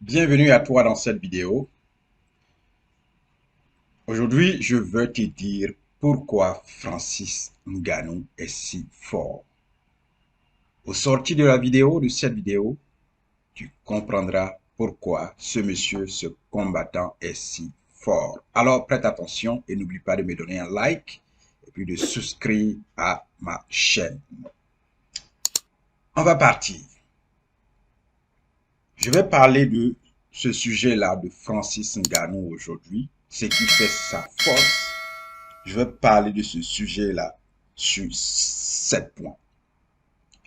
Bienvenue à toi dans cette vidéo. Aujourd'hui, je veux te dire pourquoi Francis Ngannou est si fort. Au sortir de cette vidéo, tu comprendras pourquoi ce monsieur, ce combattant est si fort. Alors prête attention et n'oublie pas de me donner un like et puis de souscrire à ma chaîne. On va partir. Je vais parler de ce sujet-là de Francis Ngannou aujourd'hui, ce qui fait sa force. Je vais parler de ce sujet-là sur 7 points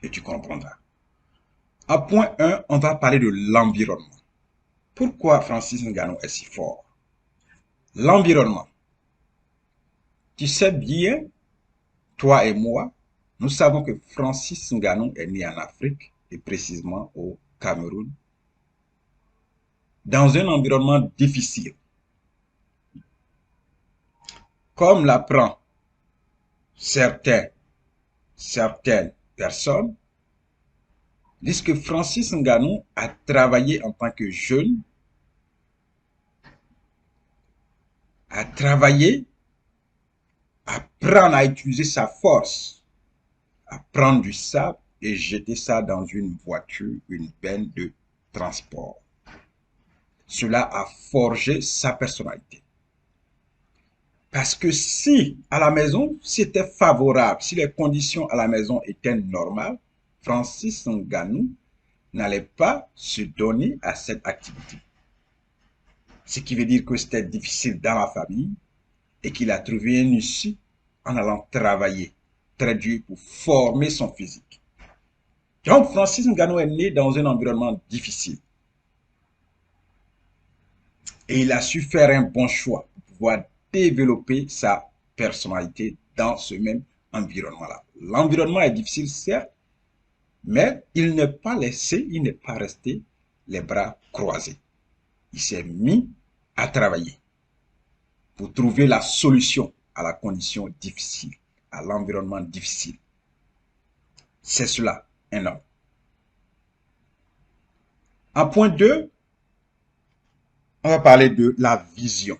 et tu comprendras. À point 1, on va parler de l'environnement. Pourquoi Francis Ngannou est si fort? L'environnement. Tu sais bien, toi et moi, nous savons que Francis Ngannou est né en Afrique et précisément au Cameroun, dans un environnement difficile. Comme l'apprend certaines personnes, disent que Francis Ngannou a travaillé en tant que jeune, a travaillé, apprendre à utiliser sa force, à prendre du sable et jeter ça dans une voiture, une benne de transport. Cela a forgé sa personnalité. Parce que si à la maison, c'était favorable, si les conditions à la maison étaient normales, Francis Ngannou n'allait pas se donner à cette activité. Ce qui veut dire que c'était difficile dans la famille et qu'il a trouvé une issue en allant travailler très dur pour former son physique. Donc, Francis Ngannou est né dans un environnement difficile et il a su faire un bon choix pour pouvoir développer sa personnalité dans ce même environnement-là. L'environnement est difficile, certes, mais il n'est pas resté les bras croisés. Il s'est mis à travailler pour trouver la solution à la condition difficile, à l'environnement difficile. C'est cela, un homme. En point 2, on va parler de la vision.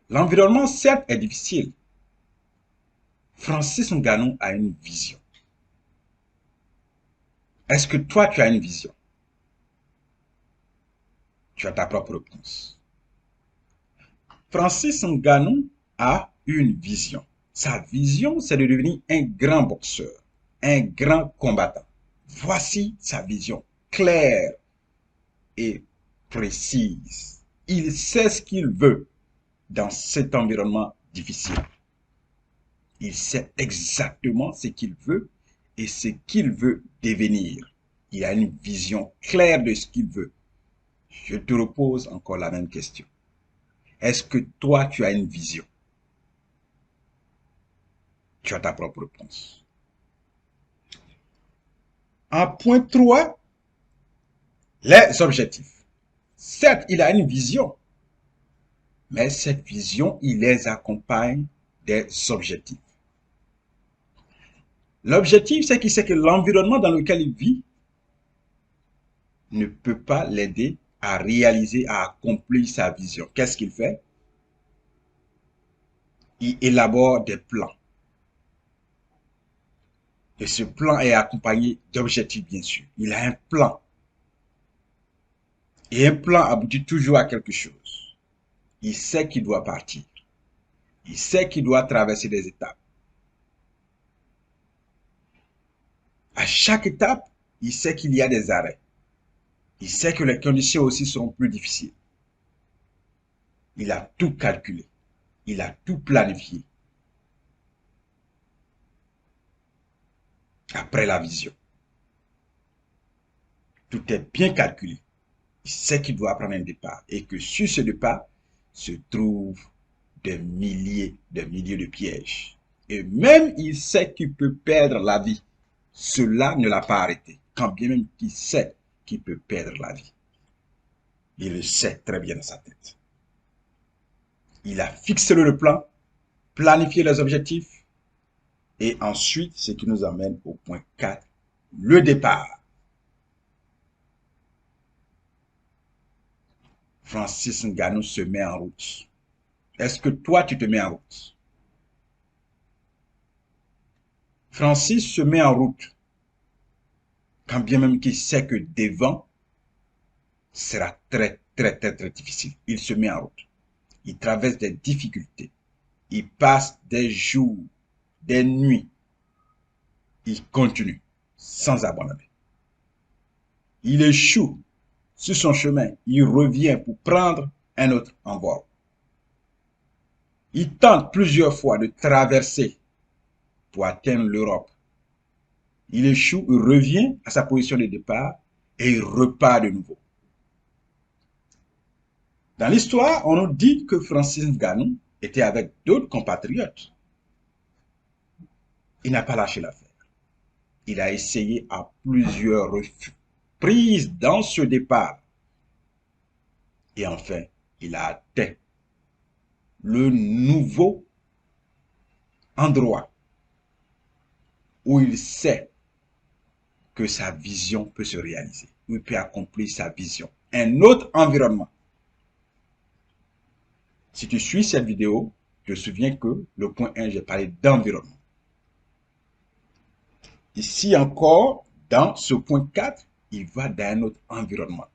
L'environnement, certes, est difficile. Francis Ngannou a une vision. Est-ce que toi, tu as une vision? Tu as ta propre réponse. Francis Ngannou a une vision. Sa vision, c'est de devenir un grand boxeur, un grand combattant. Voici sa vision claire et précise. Il sait ce qu'il veut dans cet environnement difficile. Il sait exactement ce qu'il veut et ce qu'il veut devenir. Il a une vision claire de ce qu'il veut. Je te repose encore la même question. Est-ce que toi, tu as une vision? Tu as ta propre réponse. En point 3, les objectifs. Certes, il a une vision, mais cette vision, il les accompagne des objectifs. L'objectif, c'est qu'il sait que l'environnement dans lequel il vit ne peut pas l'aider à réaliser, à accomplir sa vision. Qu'est-ce qu'il fait? Il élabore des plans. Et ce plan est accompagné d'objectifs, bien sûr. Il a un plan. Et un plan aboutit toujours à quelque chose. Il sait qu'il doit partir. Il sait qu'il doit traverser des étapes. À chaque étape, il sait qu'il y a des arrêts. Il sait que les conditions aussi seront plus difficiles. Il a tout calculé. Il a tout planifié. Après la vision, tout est bien calculé. Il sait qu'il doit prendre un départ et que sur ce départ se trouvent des milliers de pièges. Et même il sait qu'il peut perdre la vie. Cela ne l'a pas arrêté. Quand bien même il sait qu'il peut perdre la vie. Il le sait très bien dans sa tête. Il a fixé le plan, planifié les objectifs et ensuite, ce qui nous amène au point 4, le départ. Francis Ngannou se met en route. Est-ce que toi, tu te mets en route? Francis se met en route, quand bien même qu'il sait que devant sera très, très, très, très difficile. Il se met en route. Il traverse des difficultés. Il passe des jours, des nuits. Il continue sans abandonner. Il échoue sur son chemin. Il revient pour prendre un autre envol. Il tente plusieurs fois de traverser pour atteindre l'Europe. Il échoue, il revient à sa position de départ et il repart de nouveau. Dans l'histoire, on nous dit que Francis Ngannou était avec d'autres compatriotes. Il n'a pas lâché l'affaire. Il a essayé à plusieurs reprises dans ce départ. Et enfin, il a atteint le nouveau endroit où il sait que sa vision peut se réaliser, où il peut accomplir sa vision. Un autre environnement. Si tu suis cette vidéo, je me souviens que le point 1, j'ai parlé d'environnement. Ici encore, dans ce point 4, il va dans un autre environnement.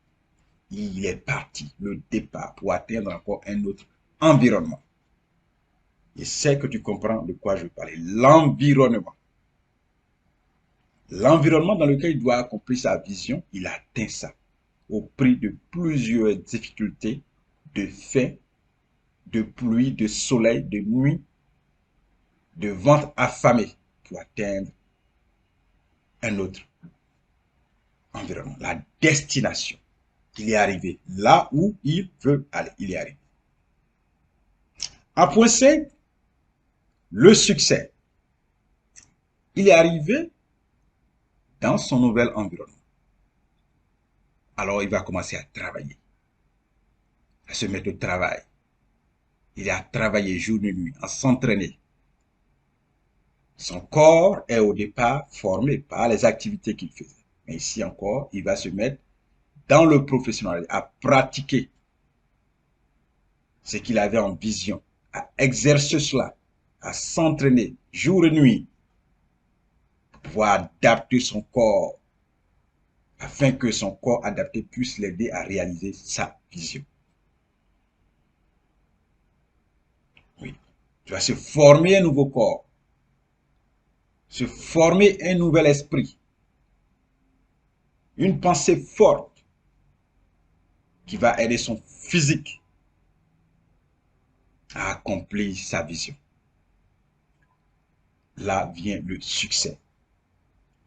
Il est parti, le départ, pour atteindre encore un autre environnement. Et c'est que tu comprends de quoi je veux parler. L'environnement. L'environnement dans lequel il doit accomplir sa vision, il atteint ça au prix de plusieurs difficultés, de faim, de pluie, de soleil, de nuit, de ventre affamé pour atteindre un autre environnement, la destination. Il est arrivé là où il veut aller. Il est arrivé. En point 5, le succès. Il est arrivé dans son nouvel environnement. Alors il va commencer à travailler, à se mettre au travail. Il a travaillé jour et nuit, à s'entraîner. Son corps est au départ formé par les activités qu'il faisait. Mais ici encore, il va se mettre dans le professionnel, à pratiquer ce qu'il avait en vision, à exercer cela, à s'entraîner jour et nuit, pour pouvoir adapter son corps, afin que son corps adapté puisse l'aider à réaliser sa vision. Oui, tu vas se former un nouveau corps, se former un nouvel esprit, une pensée forte qui va aider son physique à accomplir sa vision. Là vient le succès.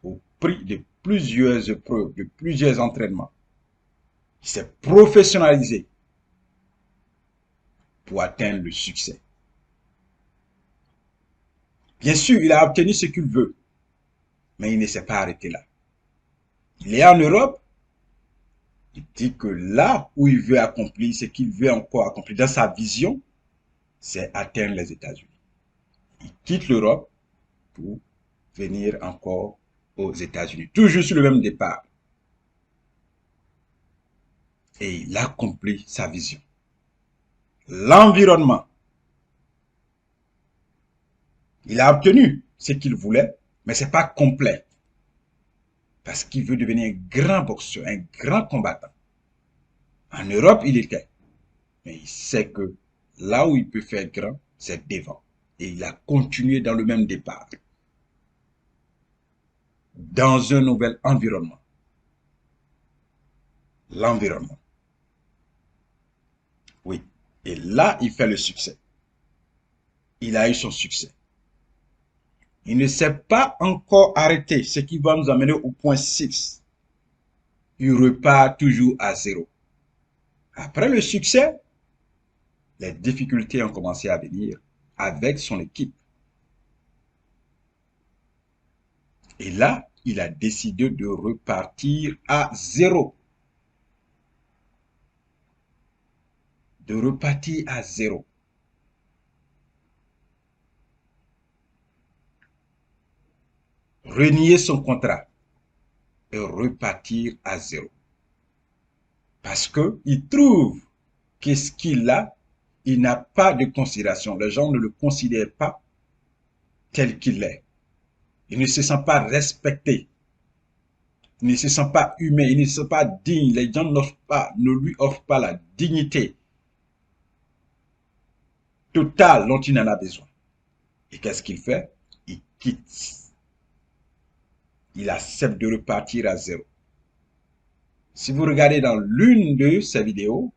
Au prix de plusieurs épreuves, de plusieurs entraînements, il s'est professionnalisé pour atteindre le succès. Bien sûr, il a obtenu ce qu'il veut, mais il ne s'est pas arrêté là. Il est en Europe, il dit que là où il veut accomplir, ce qu'il veut encore accomplir dans sa vision, c'est atteindre les États-Unis. Il quitte l'Europe pour venir encore aux États-Unis, toujours sur le même départ. Et il accomplit sa vision. L'environnement. Il a obtenu ce qu'il voulait, mais ce n'est pas complet. Parce qu'il veut devenir un grand boxeur, un grand combattant. En Europe, il était. Mais il sait que là où il peut faire grand, c'est devant. Et il a continué dans le même départ. Dans un nouvel environnement. L'environnement. Oui. Et là, il fait le succès. Il a eu son succès. Il ne s'est pas encore arrêté, ce qui va nous amener au point 6. Il repart toujours à zéro. Après le succès, les difficultés ont commencé à venir avec son équipe. Et là, il a décidé de repartir à zéro. De repartir à zéro. Renier son contrat et repartir à zéro. Parce qu'il trouve qu'est-ce qu'il a? Il n'a pas de considération. Les gens ne le considèrent pas tel qu'il est. Il ne se sent pas respecté. Il ne se sent pas humain. Il ne se sent pas digne. Les gens ne lui offrent pas la dignité totale dont il en a besoin. Et qu'est-ce qu'il fait? Il quitte. Il accepte de repartir à zéro. Si vous regardez dans l'une de ses vidéos,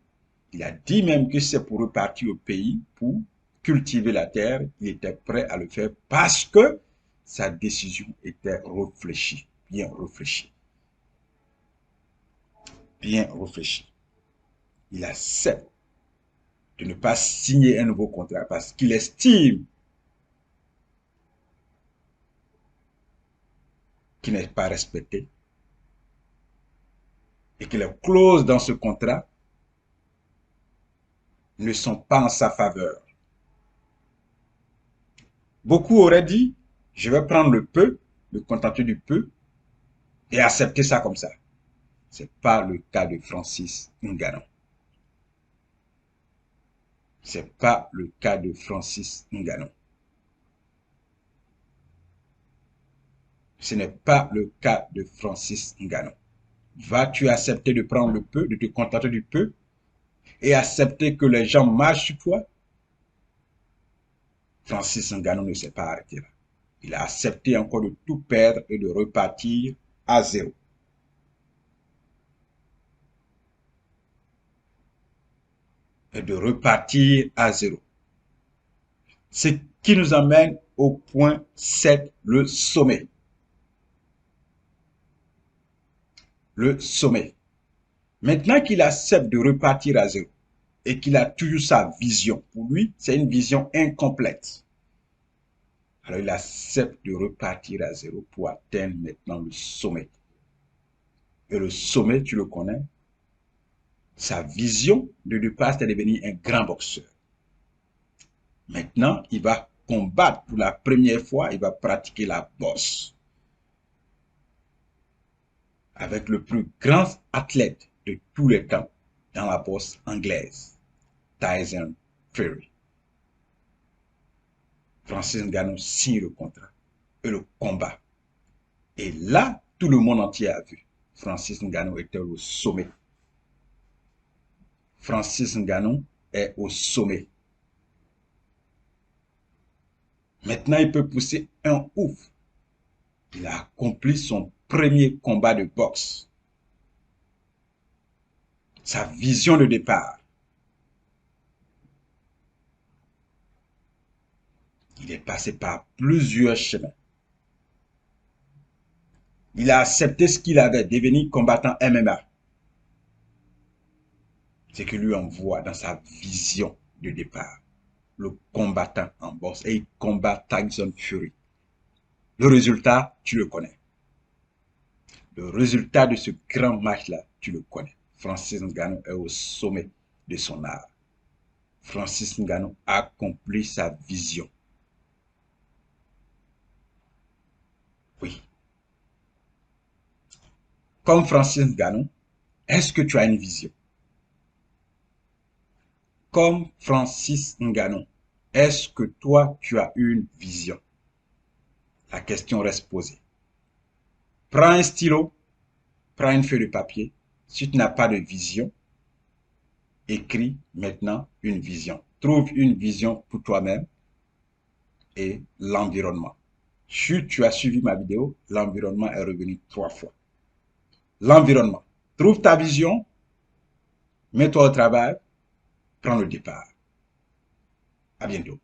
il a dit même que c'est pour repartir au pays, pour cultiver la terre. Il était prêt à le faire parce que sa décision était réfléchie, bien réfléchie. Bien réfléchie. Il accepte de ne pas signer un nouveau contrat parce qu'il estime qu'il n'est pas respecté et que les clauses dans ce contrat ne sont pas en sa faveur. Beaucoup auraient dit, je vais prendre le peu, me contenter du peu et accepter ça comme ça. Ce n'est pas le cas de Francis Ngannou. Ce n'est pas le cas de Francis Ngannou. Ce n'est pas le cas de Francis Ngannou. Vas-tu accepter de prendre le peu, de te contenter du peu et accepter que les gens marchent sur toi? Francis Ngannou ne s'est pas arrêté là. Il a accepté encore de tout perdre et de repartir à zéro. Et de repartir à zéro. Ce qui nous amène au point 7, le sommet. Le sommet. Maintenant qu'il accepte de repartir à zéro et qu'il a toujours sa vision, pour lui, c'est une vision incomplète. Alors il accepte de repartir à zéro pour atteindre maintenant le sommet. Et le sommet, tu le connais, sa vision de départ, c'est de devenir un grand boxeur. Maintenant, il va combattre pour la première fois, il va pratiquer la boxe avec le plus grand athlète de tous les temps dans la boxe anglaise, Tyson Fury. Francis Ngannou signe le contrat et le combat. Et là, tout le monde entier a vu. Francis Ngannou était au sommet. Francis Ngannou est au sommet. Maintenant, il peut pousser un ouf. Il a accompli son premier combat de boxe. Sa vision de départ. Il est passé par plusieurs chemins. Il a accepté ce qu'il avait, devenir combattant MMA. C'est que lui envoie dans sa vision de départ. Le combattant en boxe et il combat Tyson Fury. Le résultat, tu le connais. Le résultat de ce grand match-là, tu le connais. Francis Ngannou est au sommet de son art. Francis Ngannou accomplit sa vision. Oui. Comme Francis Ngannou, est-ce que tu as une vision? Comme Francis Ngannou, est-ce que toi, tu as une vision? La question reste posée. Prends un stylo, prends une feuille de papier. Si tu n'as pas de vision, écris maintenant une vision. Trouve une vision pour toi-même et l'environnement. Si tu as suivi ma vidéo, l'environnement est revenu 3 fois. L'environnement. Trouve ta vision, mets-toi au travail, prends le départ. À bientôt.